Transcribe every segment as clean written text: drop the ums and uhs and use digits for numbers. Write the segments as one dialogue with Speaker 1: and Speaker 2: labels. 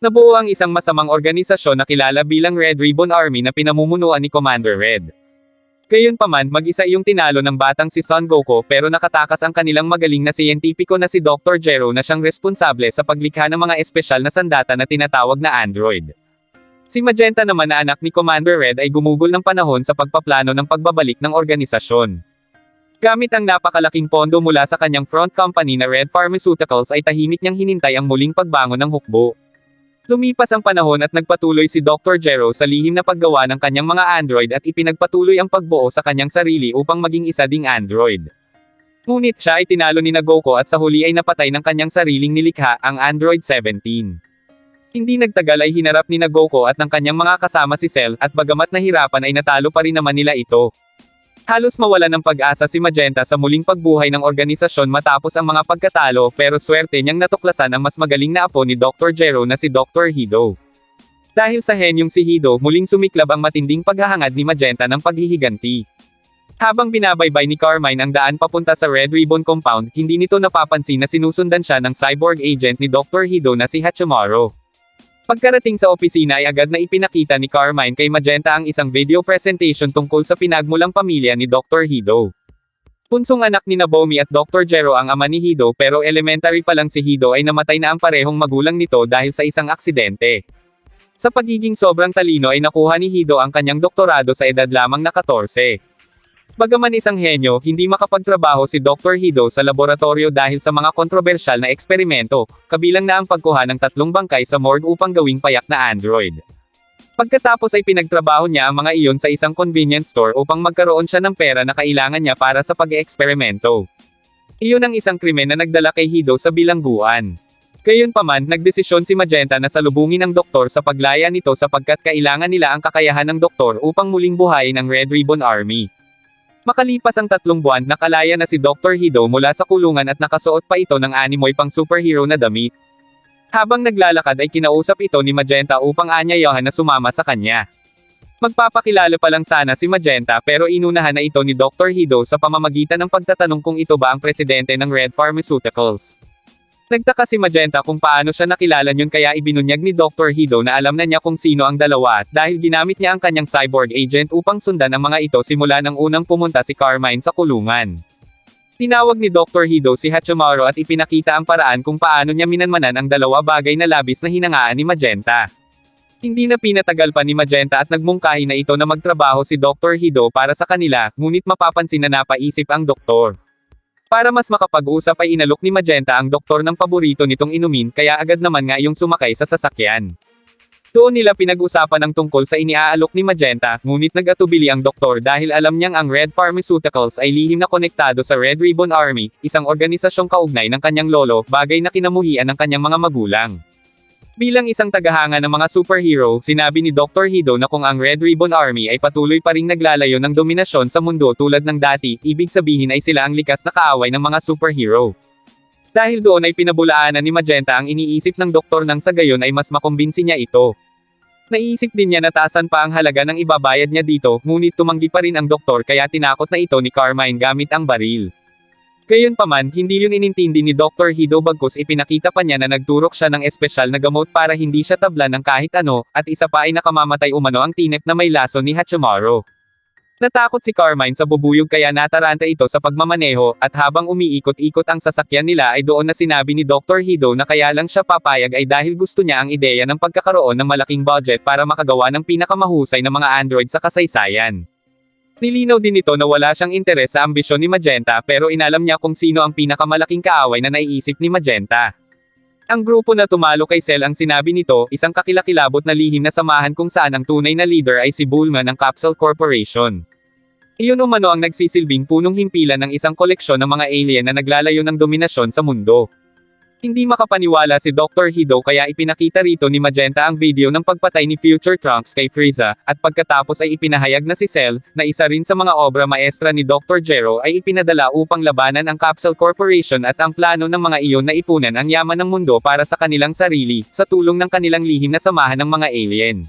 Speaker 1: Nabuo ang isang masamang organisasyon na kilala bilang Red Ribbon Army na pinamumunuan ni Commander Red. Gayunpaman, mag-isa iyong tinalo ng batang si Son Goku pero nakatakas ang kanilang magaling na siyentipiko na si Dr. Gero na siyang responsable sa paglikha ng mga espesyal na sandata na tinatawag na android. Si Magenta naman na anak ni Commander Red ay gumugol ng panahon sa pagpaplano ng pagbabalik ng organisasyon. Gamit ang napakalaking pondo mula sa kanyang front company na Red Pharmaceuticals ay tahimik niyang hinintay ang muling pagbangon ng hukbo. Lumipas ang panahon at nagpatuloy si Dr. Gero sa lihim na paggawa ng kanyang mga android at ipinagpatuloy ang pagbuo sa kanyang sarili upang maging isa ding android. Ngunit siya ay tinalo ni Goku at sa huli ay napatay ng kanyang sariling nilikha, ang Android 17. Hindi nagtagal ay hinarap ni Goku at ng kanyang mga kasama si Cell, at bagamat nahirapan ay natalo pa rin naman nila ito. Halos mawala ng pag-asa si Magenta sa muling pagbuhay ng organisasyon matapos ang mga pagkatalo pero swerte niyang natuklasan ang mas magaling na apo ni Dr. Gero na si Dr. Hido. Dahil sa henyong si Hido, muling sumiklab ang matinding paghahangad ni Magenta ng paghihiganti. Habang binabaybay ni Carmine ang daan papunta sa Red Ribbon Compound, hindi nito napapansin na sinusundan siya ng cyborg agent ni Dr. Hido na si Hachimaru. Pagkarating sa opisina ay agad na ipinakita ni Carmine kay Magenta ang isang video presentation tungkol sa pinagmulang pamilya ni Dr. Hido. Punsong anak ni Nabomi at Dr. Gero ang ama ni Hido pero elementary pa lang si Hido ay namatay na ang parehong magulang nito dahil sa isang aksidente. Sa pagiging sobrang talino ay nakuha ni Hido ang kanyang doktorado sa edad lamang na 14. Bagaman isang henyo, hindi makapagtrabaho si Dr. Hido sa laboratorio dahil sa mga kontrobersyal na eksperimento, kabilang na ang pagkuha ng 3 bangkay sa morgue upang gawing payak na android. Pagkatapos ay pinagtrabaho niya ang mga iyon sa isang convenience store upang magkaroon siya ng pera na kailangan niya para sa pag-eeksperimento. Iyon ang isang krimen na nagdala kay Hido sa bilangguan. Gayunpaman, nagdesisyon si Magenta na salubungin ang doktor sa paglaya nito sapagkat kailangan nila ang kakayahan ng doktor upang muling buhayin ang Red Ribbon Army. Makalipas ang 3 buwan, nakalaya na si Dr. Hido mula sa kulungan at nakasuot pa ito ng animoy pang superhero na damit. Habang naglalakad ay kinausap ito ni Magenta upang anyayahan na sumama sa kanya. Magpapakilala pa lang sana si Magenta pero inunahan na ito ni Dr. Hido sa pamamagitan ng pagtatanong kung ito ba ang presidente ng Red Pharmaceuticals. Nagtaka si Magenta kung paano siya nakilala yun kaya ibinunyag ni Dr. Hido na alam na niya kung sino ang dalawa at dahil ginamit niya ang kanyang cyborg agent upang sundan ang mga ito simula nang unang pumunta si Carmine sa kulungan. Tinawag ni Dr. Hido si Hachimaru at ipinakita ang paraan kung paano niya minanmanan ang dalawa bagay na labis na hinangaan ni Magenta. Hindi na pinatagal pa ni Magenta at nagmungkahi na ito na magtrabaho si Dr. Hido para sa kanila, ngunit mapapansin na napaisip ang doktor. Para mas makapag-usap ay inalok ni Magenta ang doktor ng paborito nitong inumin kaya agad naman nga iyong sumakay sa sasakyan. Doon nila pinag-usapan ang tungkol sa iniaalok ni Magenta, ngunit nag-atubili ang doktor dahil alam niyang ang Red Pharmaceuticals ay lihim na konektado sa Red Ribbon Army, isang organisasyong kaugnay ng kanyang lolo, bagay na kinamuhian ng kanyang mga magulang. Bilang isang tagahanga ng mga superhero, sinabi ni Dr. Hido na kung ang Red Ribbon Army ay patuloy pa ring naglalayo ng dominasyon sa mundo tulad ng dati, ibig sabihin ay sila ang likas na kaaway ng mga superhero. Dahil doon ay pinabulaanan ni Magenta ang iniisip ng doktor nang sa gayon ay mas makumbinsi niya ito. Naisip din niya na taasan pa ang halaga ng ibabayad niya dito, ngunit tumanggi pa rin ang doktor kaya tinakot na ito ni Carmine gamit ang baril. Gayunpaman, hindi yun inintindi ni Dr. Hido bagkus ipinakita pa niya na nagturok siya ng espesyal na gamot para hindi siya tablan ng kahit ano, at isa pa ay nakamamatay umano ang tinek na may laso ni Hachimaru. Natakot si Carmine sa bubuyog kaya nataranta ito sa pagmamaneho, at habang umiikot-ikot ang sasakyan nila ay doon na sinabi ni Dr. Hido na kaya lang siya papayag ay dahil gusto niya ang ideya ng pagkakaroon ng malaking budget para makagawa ng pinakamahusay na mga android sa kasaysayan. Nilinaw din ito na wala siyang interes sa ambisyon ni Magenta pero inalam niya kung sino ang pinakamalaking kaaway na naiisip ni Magenta. Ang grupo na tumalo kay Cell ang sinabi nito, isang kakilakilabot na lihim na samahan kung saan ang tunay na leader ay si Bulma ng Capsule Corporation. Iyon umano ang nagsisilbing punong himpilan ng isang koleksyon ng mga alien na naglalayo ng dominasyon sa mundo. Hindi makapaniwala si Dr. Hido kaya ipinakita rito ni Magenta ang video ng pagpatay ni Future Trunks kay Frieza, at pagkatapos ay ipinahayag na si Cell, na isa rin sa mga obra maestra ni Dr. Gero ay ipinadala upang labanan ang Capsule Corporation at ang plano ng mga iyon na ipunan ang yaman ng mundo para sa kanilang sarili, sa tulong ng kanilang lihim na samahan ng mga alien.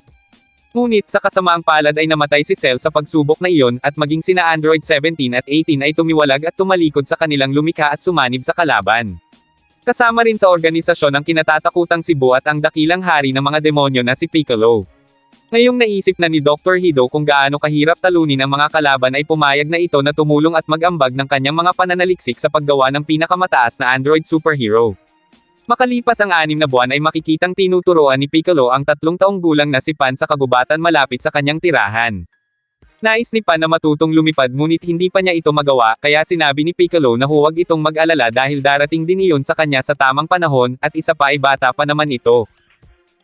Speaker 1: Ngunit sa kasamaang palad ay namatay si Cell sa pagsubok na iyon, at maging sina Android 17 at 18 ay tumiwalag at tumalikod sa kanilang lumikha at sumanib sa kalaban. Kasama rin sa organisasyon ang kinatatakutang si Bu at ang dakilang hari ng mga demonyo na si Piccolo. Ngayong naisip na ni Dr. Hido kung gaano kahirap talunin ang mga kalaban ay pumayag na ito na tumulong at mag-ambag ng kanyang mga pananaliksik sa paggawa ng pinakamataas na android superhero. Makalipas ang 6 na buwan ay makikitang tinuturoan ni Piccolo ang 3 taong gulang na si Pan sa kagubatan malapit sa kanyang tirahan. Nais ni Pan na matutong lumipad ngunit hindi pa niya ito magawa kaya sinabi ni Piccolo na huwag itong mag-alala dahil darating din iyon sa kanya sa tamang panahon at isa pa ay bata pa naman ito.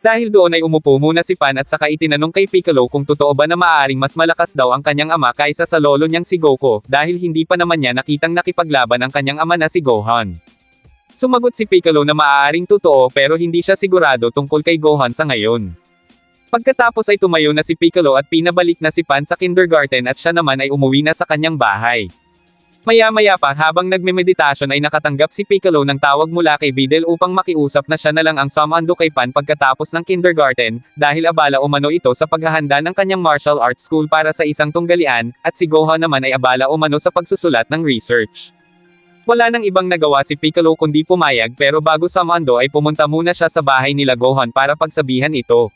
Speaker 1: Dahil doon ay umupo muna si Pan at saka itinanong kay Piccolo kung totoo ba na maaaring mas malakas daw ang kanyang ama kaysa sa lolo niyang si Goku dahil hindi pa naman niya nakitang nakipaglaban ang kanyang ama na si Gohan. Sumagot si Piccolo na maaaring totoo pero hindi siya sigurado tungkol kay Gohan sa ngayon. Pagkatapos ay tumayo na si Piccolo at pinabalik na si Pan sa kindergarten at siya naman ay umuwi na sa kanyang bahay. Maya-maya pa habang nagmemeditasyon ay nakatanggap si Piccolo ng tawag mula kay Videl upang makiusap na siya na lang ang sumando kay Pan pagkatapos ng kindergarten, dahil abala umano ito sa paghahanda ng kanyang martial arts school para sa isang tunggalian, at si Gohan naman ay abala umano sa pagsusulat ng research. Wala nang ibang nagawa si Piccolo kundi pumayag pero bago sumando ay pumunta muna siya sa bahay nila Gohan para pagsabihan ito.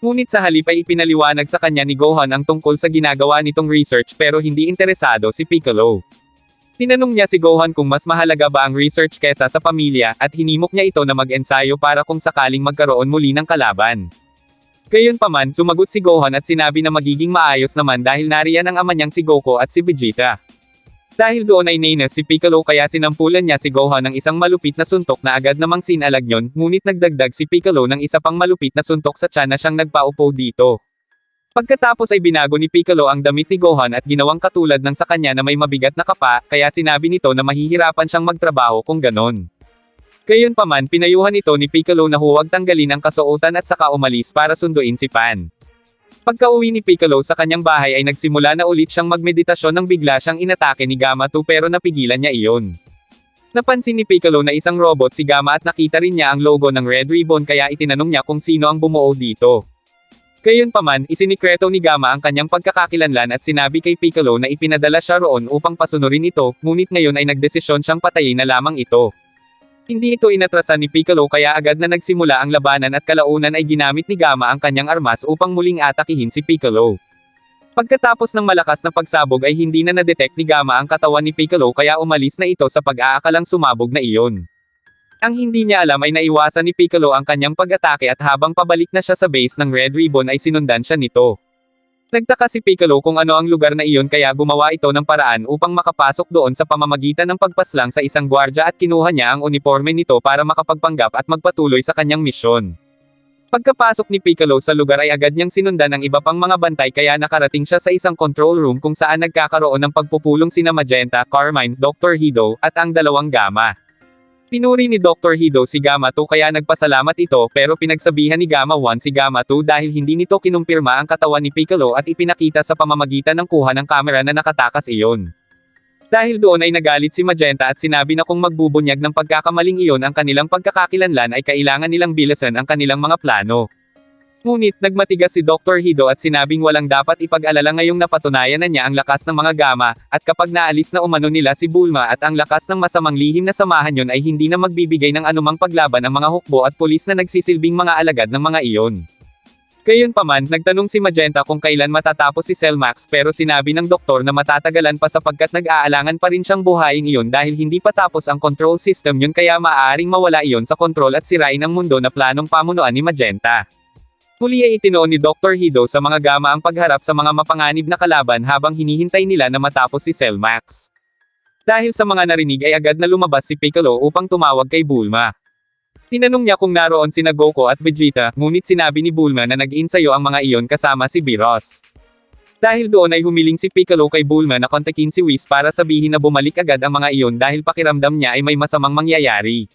Speaker 1: Ngunit sa halip ay ipinaliwanag sa kanya ni Gohan ang tungkol sa ginagawa nitong research pero hindi interesado si Piccolo. Tinanong niya si Gohan kung mas mahalaga ba ang research kesa sa pamilya, at hinimok niya ito na mag-ensayo para kung sakaling magkaroon muli ng kalaban. Gayunpaman, sumagot si Gohan at sinabi na magiging maayos naman dahil nariyan ang ama niyang si Goku at si Vegeta. Dahil doon ay nainis si Piccolo kaya sinampulan niya si Gohan ng isang malupit na suntok na agad namang sinalag yun, ngunit nagdagdag si Piccolo ng isa pang malupit na suntok sa tiyan na siyang nagpaupo dito. Pagkatapos ay binago ni Piccolo ang damit ni Gohan at ginawang katulad ng sa kanya na may mabigat na kapa, kaya sinabi nito na mahihirapan siyang magtrabaho kung ganon. Gayunpaman, pinayuhan ito ni Piccolo na huwag tanggalin ang kasuotan at saka umalis para sunduin si Pan. Pagka-uwi ni Piccolo sa kanyang bahay ay nagsimula na ulit siyang magmeditasyon nang bigla siyang inatake ni Gamma 2 pero napigilan niya iyon. Napansin ni Piccolo na isang robot si Gamma at nakita rin niya ang logo ng Red Ribbon kaya itinanong niya kung sino ang bumuo dito. Gayunpaman, isinikreto ni Gamma ang kanyang pagkakakilanlan at sinabi kay Piccolo na ipinadala siya roon upang pasunurin ito, ngunit ngayon ay nagdesisyon siyang patayin na lamang ito. Hindi ito inatrasan ni Piccolo kaya agad na nagsimula ang labanan at kalaunan ay ginamit ni Gamma ang kanyang armas upang muling atakihin si Piccolo. Pagkatapos ng malakas na pagsabog ay hindi na na-detect ni Gamma ang katawan ni Piccolo kaya umalis na ito sa pag-aakalang sumabog na iyon. Ang hindi niya alam ay naiwasan ni Piccolo ang kanyang pag-atake at habang pabalik na siya sa base ng Red Ribbon ay sinundan siya nito. Nagtaka si Piccolo kung ano ang lugar na iyon kaya gumawa ito ng paraan upang makapasok doon sa pamamagitan ng pagpaslang sa isang gwardya at kinuha niya ang uniforme nito para makapagpanggap at magpatuloy sa kanyang misyon. Pagkapasok ni Piccolo sa lugar ay agad niyang sinundan ang iba pang mga bantay kaya nakarating siya sa isang control room kung saan nagkakaroon ng pagpupulong sina Magenta, Carmine, Dr. Hido, at ang dalawang Gamma. Pinuri ni Dr. Hido si Gamma 2 kaya nagpasalamat ito pero pinagsabihan ni Gamma 1 si Gamma 2 dahil hindi nito kinumpirma ang katawan ni Piccolo at ipinakita sa pamamagitan ng kuha ng kamera na nakatakas iyon. Dahil doon ay nagalit si Magenta at sinabi na kung magbubunyag ng pagkakamaling iyon ang kanilang pagkakakilanlan ay kailangan nilang bilisan ang kanilang mga plano. Ngunit nagmatigas si Dr. Hido at sinabing walang dapat ipag-alala ngayong napatunayan na niya ang lakas ng mga Gamma, at kapag naalis na umano nila si Bulma at ang lakas ng masamang lihim na samahan yon ay hindi na magbibigay ng anumang paglaban ang mga hukbo at pulis na nagsisilbing mga alagad ng mga iyon. Gayunpaman, nagtanong si Magenta kung kailan matatapos si Cellmax pero sinabi ng doktor na matatagalan pa sapagkat nag-aalangan pa rin siyang buhayin iyon dahil hindi pa tapos ang control system yun kaya maaaring mawala iyon sa kontrol at sirain ang mundo na planong pamunuan ni Magenta. Muli ay itinoon ni Dr. Hido sa mga Gamma ang pagharap sa mga mapanganib na kalaban habang hinihintay nila na matapos si Cellmax. Dahil sa mga narinig ay agad na lumabas si Piccolo upang tumawag kay Bulma. Tinanong niya kung naroon sina Goku at Vegeta, ngunit sinabi ni Bulma na nag-insayo ang mga iyon kasama si Beerus. Dahil doon ay humiling si Piccolo kay Bulma na kontakin si Whis para sabihin na bumalik agad ang mga iyon dahil pakiramdam niya ay may masamang mangyayari.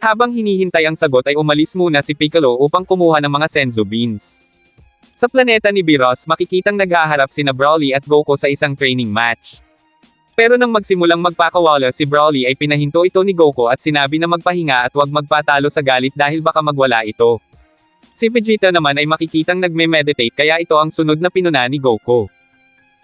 Speaker 1: Habang hinihintay ang sagot ay umalis muna si Piccolo upang kumuha ng mga Senzu Beans. Sa planeta ni Beerus makikitang naghaharap sina Broly at Goku sa isang training match. Pero nang magsimulang magpakawala si Broly ay pinahinto ito ni Goku at sinabi na magpahinga at huwag magpatalo sa galit dahil baka magwala ito. Si Vegeta naman ay makikitang nagme-meditate kaya ito ang sunod na pinuna ni Goku.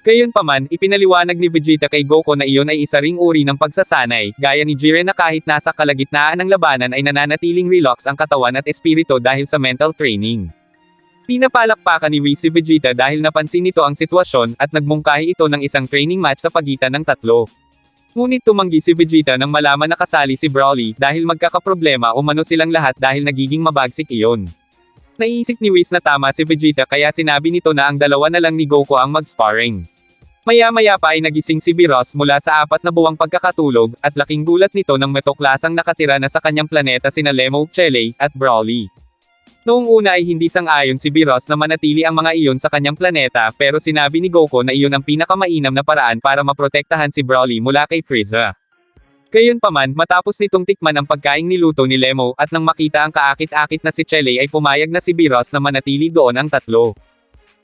Speaker 1: Gayunpaman, ipinaliwanag ni Vegeta kay Goku na iyon ay isa ring uri ng pagsasanay, gaya ni Jiren na kahit nasa kalagitnaan ng labanan ay nananatiling relax ang katawan at espiritu dahil sa mental training. Pinapalakpakan ni Whis si Vegeta dahil napansin nito ang sitwasyon, at nagmungkahi ito ng isang training match sa pagitan ng tatlo. Ngunit tumanggi si Vegeta nang malaman na kasali si Broly, dahil magkakaproblema umano silang lahat dahil nagiging mabagsik iyon. Naiisip ni Whis na tama si Vegeta kaya sinabi nito na ang dalawa na lang ni Goku ang mag-sparring. Maya-maya pa ay nagising si Beerus mula sa 4 na buwang pagkakatulog, at laking gulat nito nang metoklasang nakatira na sa kanyang planeta sina Lemou, Chele, at Broly. Noong una ay hindi sang-ayon si Beerus na manatili ang mga iyon sa kanyang planeta, pero sinabi ni Goku na iyon ang pinakamainam na paraan para maprotektahan si Broly mula kay Frieza. Gayunpaman, matapos nitong tikman ang pagkaing niluto ni Lemou at nang makita ang kaakit-akit na si Chele ay pumayag na si Beerus na manatili doon ang tatlo.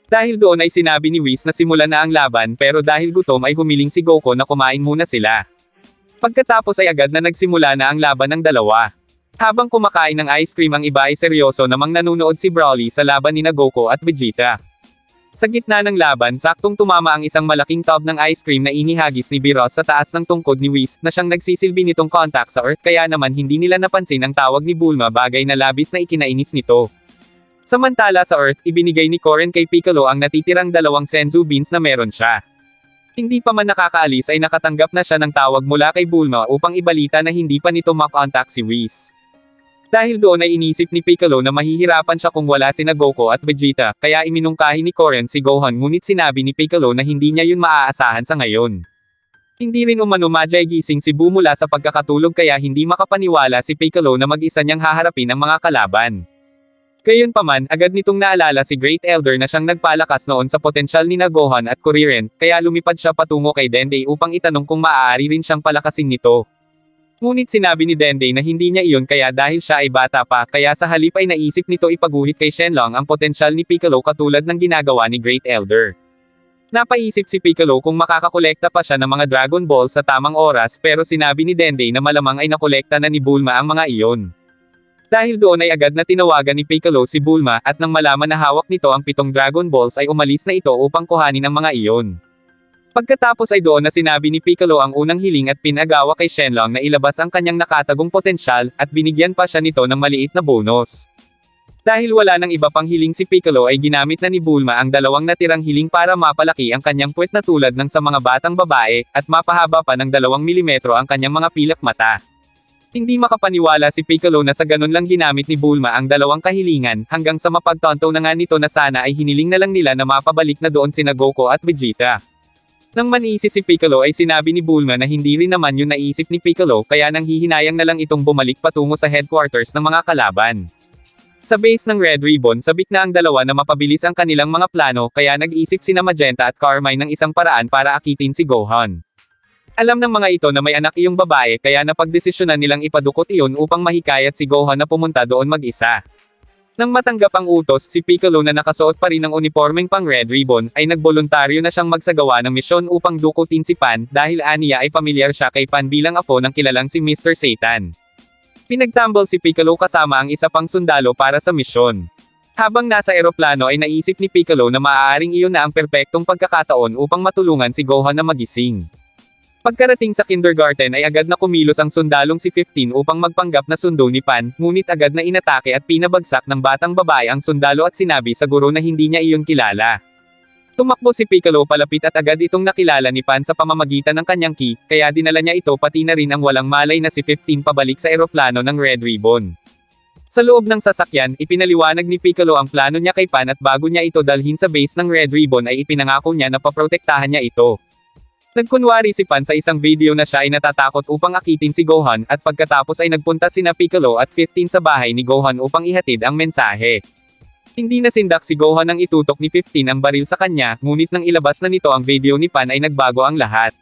Speaker 1: Dahil doon ay sinabi ni Whis na simulan na ang laban, pero dahil gutom ay humiling si Goku na kumain muna sila. Pagkatapos ay agad na nagsimula na ang laban ng dalawa. Habang kumakain ng ice cream ang iba ay seryoso namang nanunood si Broly sa laban ni Goku at Vegeta. Sa gitna ng laban, saktong tumama ang isang malaking tub ng ice cream na inihagis ni Beerus sa taas ng tungkod ni Whis, na siyang nagsisilbi nitong contact sa Earth, kaya naman hindi nila napansin ang tawag ni Bulma, bagay na labis na ikinainis nito. Samantala sa Earth, ibinigay ni Koren kay Piccolo ang natitirang 2 senzu beans na meron siya. Hindi pa man nakakaalis ay nakatanggap na siya ng tawag mula kay Bulma upang ibalita na hindi pa nito makontak si Whis. Dahil doon ay inisip ni Piccolo na mahihirapan siya kung wala sina Goku at Vegeta, kaya iminungkahi ni Koren si Gohan, ngunit sinabi ni Piccolo na hindi niya yun maaasahan sa ngayon. Hindi rin umano madyay gising si Buu mula sa pagkakatulog kaya hindi makapaniwala si Piccolo na mag-isa niyang haharapin ang mga kalaban. Gayunpaman, agad nitong naalala si Great Elder na siyang nagpalakas noon sa potensyal ni Gohan at Kuririn, kaya lumipad siya patungo kay Dende upang itanong kung maaari rin siyang palakasin nito. Ngunit sinabi ni Dende na hindi niya iyon kaya dahil siya ay bata pa, kaya sa halip ay naisip nito ipaguhit kay Shenlong ang potensyal ni Piccolo katulad ng ginagawa ni Great Elder. Napaisip si Piccolo kung makakakolekta pa siya ng mga Dragon Balls sa tamang oras, pero sinabi ni Dende na malamang ay nakolekta na ni Bulma ang mga iyon. Dahil doon ay agad na tinawagan ni Piccolo si Bulma, at nang malaman na hawak nito ang 7 Dragon Balls ay umalis na ito upang kuhanin ang mga iyon. Pagkatapos ay doon na sinabi ni Piccolo ang unang hiling at pinagawa kay Shenlong na ilabas ang kanyang nakatagong potensyal, at binigyan pa siya nito ng maliit na bonus. Dahil wala nang iba pang hiling si Piccolo ay ginamit na ni Bulma ang 2 natirang hiling para mapalaki ang kanyang puwet na tulad ng sa mga batang babae, at mapahaba pa ng 2 milimetro ang kanyang mga pilak mata. Hindi makapaniwala si Piccolo na sa ganun lang ginamit ni Bulma ang 2 kahilingan, hanggang sa mapagtanto na nga nito na sana ay hiniling na lang nila na mapabalik na doon sina Goku at Vegeta. Nang maniisi si Piccolo ay sinabi ni Bulma na hindi rin naman yun naisip ni Piccolo, kaya nang hihinayang na lang itong bumalik patungo sa headquarters ng mga kalaban. Sa base ng Red Ribbon, sabik na ang 2 na mapabilis ang kanilang mga plano, kaya nag-isip sina Magenta at Carmine ng isang paraan para akitin si Gohan. Alam ng mga ito na may anak iyong babae, kaya napagdesisyonan nilang ipadukot iyon upang mahikayat si Gohan na pumunta doon mag-isa. Nang matanggap ang utos, si Piccolo na nakasuot pa rin ng unipormeng pang Red Ribbon, ay nagboluntaryo na siyang magsagawa ng misyon upang dukutin si Pan, dahil aniya ay pamilyar siya kay Pan bilang apo ng kilalang si Mr. Satan. Pinagtambol si Piccolo kasama ang isa pang sundalo para sa misyon. Habang nasa eroplano ay naisip ni Piccolo na maaaring iyon na ang perpektong pagkakataon upang matulungan si Gohan na magising. Pagkarating sa kindergarten ay agad na kumilos ang sundalong si 15 upang magpanggap na sundo ni Pan, ngunit agad na inatake at pinabagsak ng batang babae ang sundalo at sinabi sa guro na hindi niya iyon kilala. Tumakbo si Piccolo palapit at agad itong nakilala ni Pan sa pamamagitan ng kanyang ki, kaya dinala niya ito pati na rin ang walang malay na si 15 pabalik sa eroplano ng Red Ribbon. Sa loob ng sasakyan, ipinaliwanag ni Piccolo ang plano niya kay Pan at bago niya ito dalhin sa base ng Red Ribbon ay ipinangako niya na paprotektahan niya ito. Nagkunwari si Pan sa isang video na siya ay natatakot upang akitin si Gohan, at pagkatapos ay nagpunta sina Piccolo at 15 sa bahay ni Gohan upang ihatid ang mensahe. Hindi nasindak si Gohan nang itutok ni 15 ang baril sa kanya, ngunit nang ilabas na nito ang video ni Pan ay nagbago ang lahat.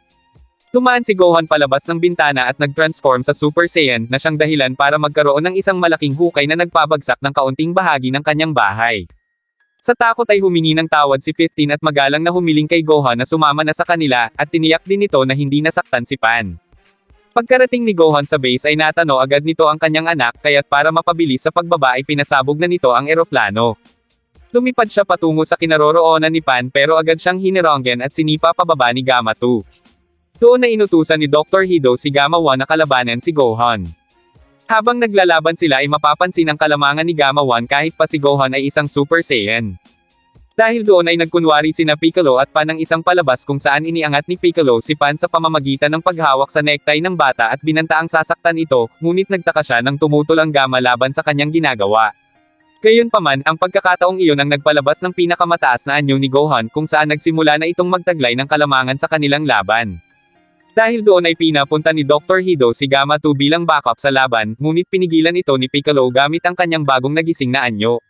Speaker 1: Tumaan si Gohan palabas ng bintana at nag-transform sa Super Saiyan, na siyang dahilan para magkaroon ng isang malaking hukay na nagbabagsak ng kaunting bahagi ng kanyang bahay. Sa takot ay humingi ng tawad si 15 at magalang na humiling kay Gohan na sumama na sa kanila, at tiniyak din nito na hindi nasaktan si Pan. Pagkarating ni Gohan sa base ay natano agad nito ang kanyang anak, kaya't para mapabilis sa pagbaba ay pinasabog na nito ang eroplano. Lumipad siya patungo sa kinaroroonan ni Pan pero agad siyang hinironggen at sinipa pababa ni Gamma 2. Doon na inutusan ni Dr. Hido si Gamma 1 na kalabanan si Gohan. Habang naglalaban sila ay mapapansin ang kalamangan ni Gamma 1 kahit pa si Gohan ay isang Super Saiyan. Dahil doon ay nagkunwari sina Piccolo at Pan ng isang palabas kung saan iniangat ni Piccolo si Pan sa pamamagitan ng paghawak sa necktie ng bata at binantaang sasaktan ito, ngunit nagtaka siya nang tumutol ang Gamma laban sa kanyang ginagawa. Gayunpaman, ang pagkakataong iyon ang nagpalabas ng pinakamataas na anyo ni Gohan kung saan nagsimula na itong magtaglay ng kalamangan sa kanilang laban. Dahil doon ay pinapunta ni Dr. Hido si Gamma 2 bilang backup sa laban, ngunit pinigilan ito ni Piccolo gamit ang kanyang bagong nagising na anyo.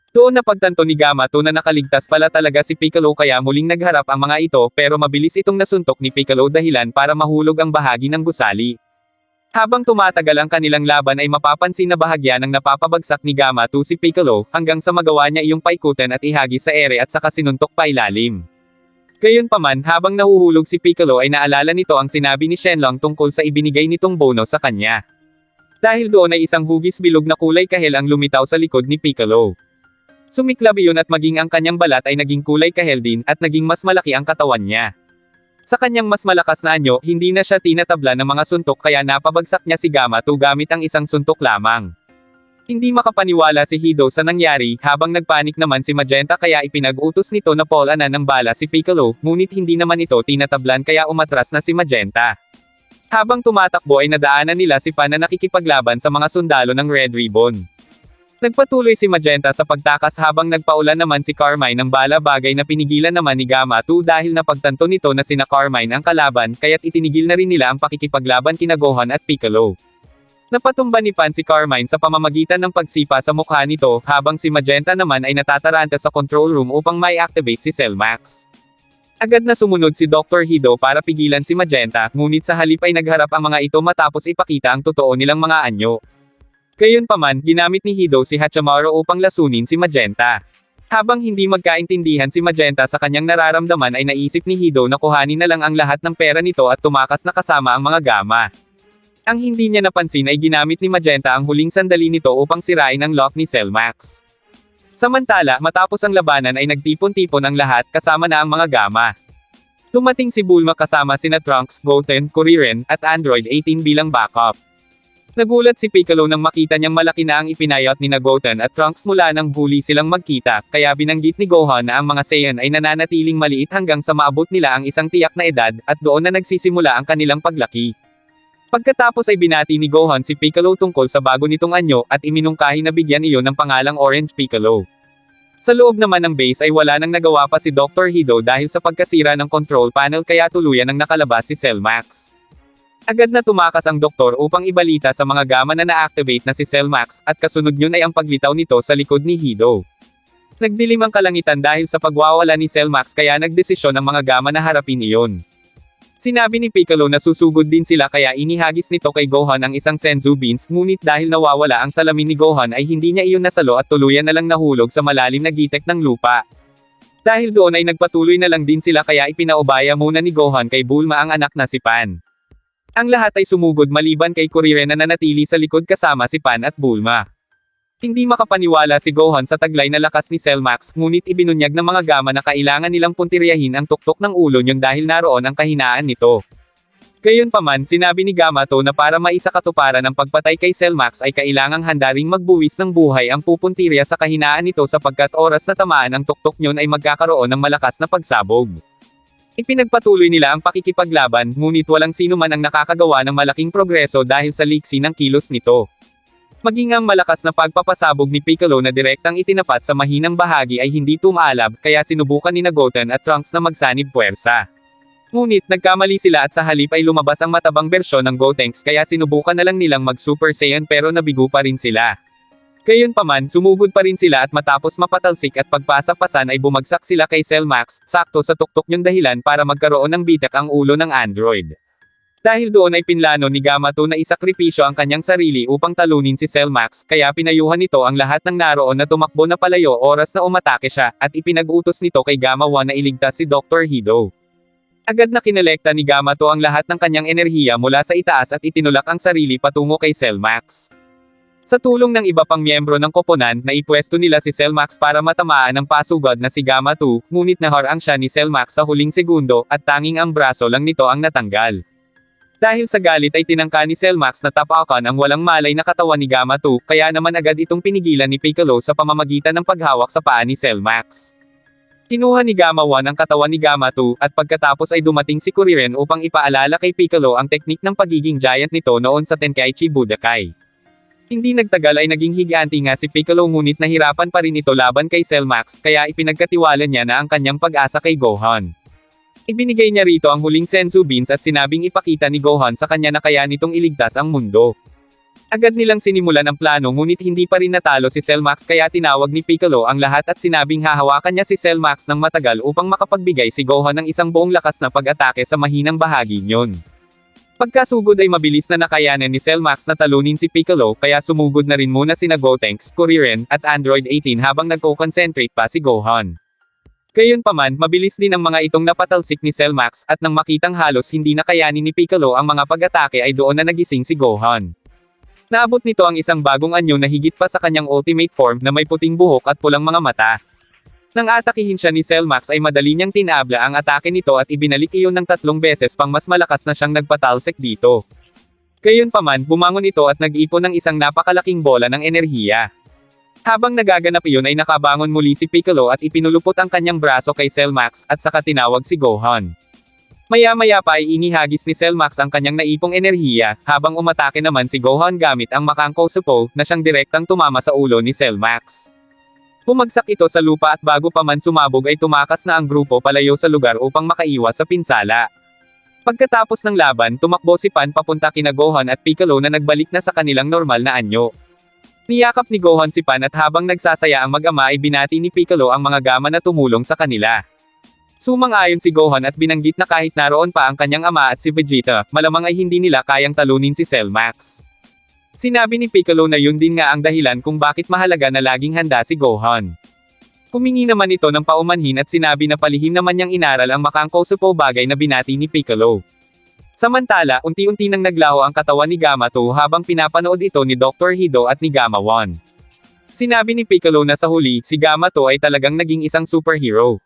Speaker 1: Doon napagtanto ni Gamma 2 na nakaligtas pala talaga si Piccolo kaya muling nagharap ang mga ito pero mabilis itong nasuntok ni Piccolo dahilan para mahulog ang bahagi ng gusali. Habang tumatagal ang kanilang laban ay mapapansin na bahagya ng napapabagsak ni Gamma 2 si Piccolo, hanggang sa magawa niya iyong paikutan at ihagis sa ere at saka sinuntok pa ilalim. Gayunpaman, habang nahuhulog si Piccolo ay naalala nito ang sinabi ni Shenlong tungkol sa ibinigay nitong bonus sa kanya. Dahil doon ay isang hugis bilog na kulay kahel ang lumitaw sa likod ni Piccolo. Sumiklab iyon at maging ang kanyang balat ay naging kulay kahel din at naging mas malaki ang katawan niya. Sa kanyang mas malakas na anyo, hindi na siya tinatabla ng mga suntok kaya napabagsak niya si Gamma 2 gamit ang isang suntok lamang. Hindi makapaniwala si Hido sa nangyari, habang nagpanik naman si Magenta kaya ipinag-utos nito na polanan ng bala si Piccolo, ngunit hindi naman ito tinatablan kaya umatras na si Magenta. Habang tumatakbo ay nadaanan nila si Pan na nakikipaglaban sa mga sundalo ng Red Ribbon. Nagpatuloy si Magenta sa pagtakas habang nagpaulan naman si Carmine ng bala bagay na pinigilan naman ni Gamma 2 dahil napagtanto nito na sina Carmine ang kalaban kaya't itinigil na rin nila ang pakikipaglaban kina Gohan at Piccolo. Napatumba ni Pan si Carmine sa pamamagitan ng pagsipa sa mukha nito habang si Magenta naman ay natataranta sa control room upang mai-activate si Cellmax. Agad na sumunod si Dr. Hido para pigilan si Magenta, ngunit sa halip ay nagharap ang mga ito matapos ipakita ang totoo nilang mga anyo. Gayunpaman, ginamit ni Hido si Hachimaru upang lasunin si Magenta. Habang hindi magkaintindihan si Magenta sa kanyang nararamdaman ay naisip ni Hido na kuhanin na lang ang lahat ng pera nito at tumakas na kasama ang mga Gamma. Ang hindi niya napansin ay ginamit ni Magenta ang huling sandali nito upang sirain ang lock ni Cellmax. Samantala, matapos ang labanan ay nagtipon-tipon ang lahat kasama na ang mga Gamma. Dumating si Bulma kasama sina Trunks, Goten, Kuririn, at Android 18 bilang backup. Nagulat si Piccolo nang makita niyang malaki na ang ipinayot ni Goten at Trunks mula nang huli silang magkita, kaya binanggit ni Gohan na ang mga Saiyan ay nananatiling maliit hanggang sa maabot nila ang isang tiyak na edad, at doon na nagsisimula ang kanilang paglaki. Pagkatapos ay binati ni Gohan si Piccolo tungkol sa bago nitong anyo, at iminungkahi na bigyan iyon ng pangalang Orange Piccolo. Sa loob naman ng base ay wala nang nagawa pa si Dr. Hido dahil sa pagkasira ng control panel kaya tuluyan nang nakalabas si Cellmax. Agad na tumakas ang doktor upang ibalita sa mga Gamma na na-activate na si Cellmax, at kasunod yun ay ang paglitaw nito sa likod ni Hido. Nagdilim ang kalangitan dahil sa pagwawala ni Cellmax kaya nagdesisyon ang mga Gamma na harapin iyon. Sinabi ni Piccolo na susugod din sila kaya inihagis nito kay Gohan ang isang Senzu Beans, ngunit dahil nawawala ang salamin ni Gohan ay hindi niya iyon nasalo at tuluyan na lang nahulog sa malalim na gitek ng lupa. Dahil doon ay nagpatuloy na lang din sila kaya ipinaubaya muna ni Gohan kay Bulma ang anak na si Pan. Ang lahat ay sumugod maliban kay Kuririn na nanatili sa likod kasama si Pan at Bulma. Hindi makapaniwala si Gohan sa taglay na lakas ni Cellmax, ngunit ibinunyag ng mga Gamma na kailangan nilang puntiryahin ang tuktok ng ulo niyon dahil naroon ang kahinaan nito. Gayunpaman, sinabi ni Gamma 2 na para maisakatuparan ang pagpatay kay Cellmax ay kailangang handa ring magbuwis ng buhay ang pupuntirya sa kahinaan nito sapagkat oras na tamaan ang tuktok niyon ay magkakaroon ng malakas na pagsabog. Ipinagpatuloy nila ang pakikipaglaban, ngunit walang sino man ang nakakagawa ng malaking progreso dahil sa liksi ng kilos nito. Maging ang malakas na pagpapasabog ni Piccolo na direktang itinapat sa mahinang bahagi ay hindi tumaalab, kaya sinubukan ni Goten at Trunks na magsanib puwersa. Ngunit nagkamali sila at sa halip ay lumabas ang matabang bersyon ng Gotenks kaya sinubukan na lang nilang mag-Super Saiyan pero nabigo pa rin sila. Gayunpaman, sumugod pa rin sila at matapos mapatalsik at pagpasa-pasan ay bumagsak sila kay Cellmax, sakto sa tuktok niyong dahilan para magkaroon ng bitak ang ulo ng android. Dahil doon ay pinlano ni Gamma 2 na isakripisyo ang kanyang sarili upang talunin si Cellmax, kaya pinayuhan nito ang lahat ng naroon na tumakbo na palayo oras na umatake siya, at ipinag-utos nito kay Gamma 1 na iligtas si Dr. Hido. Agad na kinolekta ni Gamma 2 ang lahat ng kanyang enerhiya mula sa itaas at itinulak ang sarili patungo kay Cellmax. Sa tulong ng iba pang miyembro ng koponan, naipwesto nila si Cellmax para matamaan ng pasugod na si Gamma 2, ngunit naharang siya ni Cellmax sa huling segundo, at tanging ang braso lang nito ang natanggal. Dahil sa galit ay tinangka ni Cellmax na tapakan ang walang malay na katawan ni Gamma 2, kaya naman agad itong pinigilan ni Piccolo sa pamamagitan ng paghawak sa paa ni Cellmax. Kinuha ni Gamma 1 ang katawan ni Gamma 2, at pagkatapos ay dumating si Kuririn upang ipaalala kay Piccolo ang teknik ng pagiging giant nito noon sa Tenkaichi Budokai. Hindi nagtagal ay naging higanti nga si Piccolo ngunit nahirapan pa rin ito laban kay Cellmax, kaya ipinagkatiwala niya na ang kanyang pag-asa kay Gohan. Ibinigay niya rito ang huling Senzu Beans at sinabing ipakita ni Gohan sa kanya na kaya nitong iligtas ang mundo. Agad nilang sinimulan ang plano ngunit hindi pa rin natalo si Cellmax kaya tinawag ni Piccolo ang lahat at sinabing hahawakan niya si Cellmax ng matagal upang makapagbigay si Gohan ng isang buong lakas na pag-atake sa mahinang bahagi niyon. Pagkasugod ay mabilis na nakayanan ni Cellmax na talunin si Piccolo kaya sumugod na rin muna sina Gotenks, Kuririn, at Android 18 habang nagko-concentrate pa si Gohan. Gayunpaman, mabilis din ang mga itong napatalsik ni Cellmax, at nang makitang halos hindi na kayanin ni Piccolo ang mga pag-atake ay doon na nagising si Gohan. Naabot nito ang isang bagong anyo na higit pa sa kanyang ultimate form na may puting buhok at pulang mga mata. Nang atakihin siya ni Cellmax ay madali niyang tinabla ang atake nito at ibinalik iyon ng 3 beses pang mas malakas na siyang nagpatalsik dito. Gayunpaman, bumangon ito at nag-ipon ng isang napakalaking bola ng enerhiya. Habang nagaganap iyon ay nakabangon muli si Piccolo at ipinulupot ang kanyang braso kay Cellmax, at saka tinawag si Gohan. Maya-maya pa ay inihagis ni Cellmax ang kanyang naipong enerhiya, habang umatake naman si Gohan gamit ang Makangko Supo, na siyang direktang tumama sa ulo ni Cellmax. Bumagsak ito sa lupa at bago pa man sumabog ay tumakas na ang grupo palayo sa lugar upang makaiwas sa pinsala. Pagkatapos ng laban, tumakbo si Pan papunta kina Gohan at Piccolo na nagbalik na sa kanilang normal na anyo. Niyakap ni Gohan si Pan at habang nagsasaya ang mag-ama ay binati ni Piccolo ang mga Gamma na tumulong sa kanila. Sumang-ayon si Gohan at binanggit na kahit naroon pa ang kanyang ama at si Vegeta, malamang ay hindi nila kayang talunin si Cellmax. Sinabi ni Piccolo na yun din nga ang dahilan kung bakit mahalaga na laging handa si Gohan. Humingi naman ito ng paumanhin at sinabi na palihim naman niyang inaral ang Makangko Supo, bagay na binati ni Piccolo. Samantala, unti-unti nang naglaho ang katawan ni Gamma 2 habang pinapanood ito ni Dr. Hido at ni Gamma 1. Sinabi ni Piccolo na sa huli, si Gamma 2 ay talagang naging isang superhero.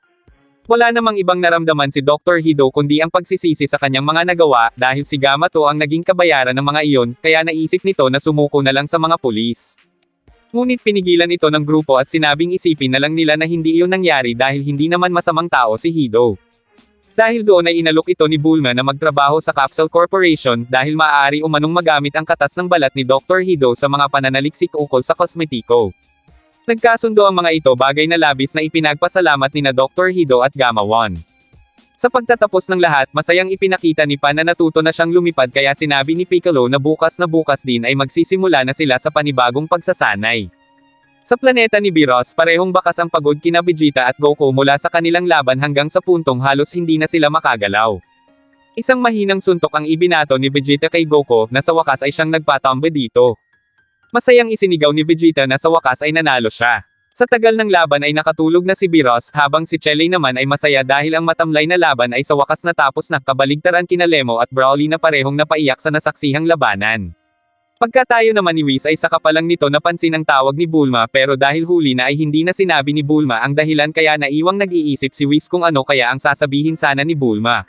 Speaker 1: Wala namang ibang naramdaman si Dr. Hido kundi ang pagsisisi sa kanyang mga nagawa, dahil si Gamma 2 ang naging kabayaran ng mga iyon, kaya naisip nito na sumuko na lang sa mga pulis. Ngunit pinigilan ito ng grupo at sinabing isipin na lang nila na hindi iyon nangyari dahil hindi naman masamang tao si Hido. Dahil doon ay inalok ito ni Bulma na magtrabaho sa Capsule Corporation dahil maaari umanong magamit ang katas ng balat ni Dr. Hido sa mga pananaliksik ukol sa kosmetiko. Nagkasundo ang mga ito, bagay na labis na ipinagpasalamat nina Dr. Hido at Gamma 1. Sa pagtatapos ng lahat, masayang ipinakita ni Pan na natuto na siyang lumipad kaya sinabi ni Piccolo na bukas din ay magsisimula na sila sa panibagong pagsasanay. Sa planeta ni Biros, parehong bakas ang pagod kina Vegeta at Goku mula sa kanilang laban hanggang sa puntong halos hindi na sila makagalaw. Isang mahinang suntok ang ibinato ni Vegeta kay Goku, na sa wakas ay siyang nagpatambe dito. Masayang isinigaw ni Vegeta na sa wakas ay nanalo siya. Sa tagal ng laban ay nakatulog na si Biros, habang si Chele naman ay masaya dahil ang matamlay na laban ay sa wakas natapos na, kabaligtaran kina Lemo at Broly na parehong napaiyak sa nasaksihang labanan. Pagka tayo naman ni Whis ay saka pa lang nito napansin ang tawag ni Bulma, pero dahil huli na ay hindi na sinabi ni Bulma ang dahilan kaya naiwang nag-iisip si Whis kung ano kaya ang sasabihin sana ni Bulma.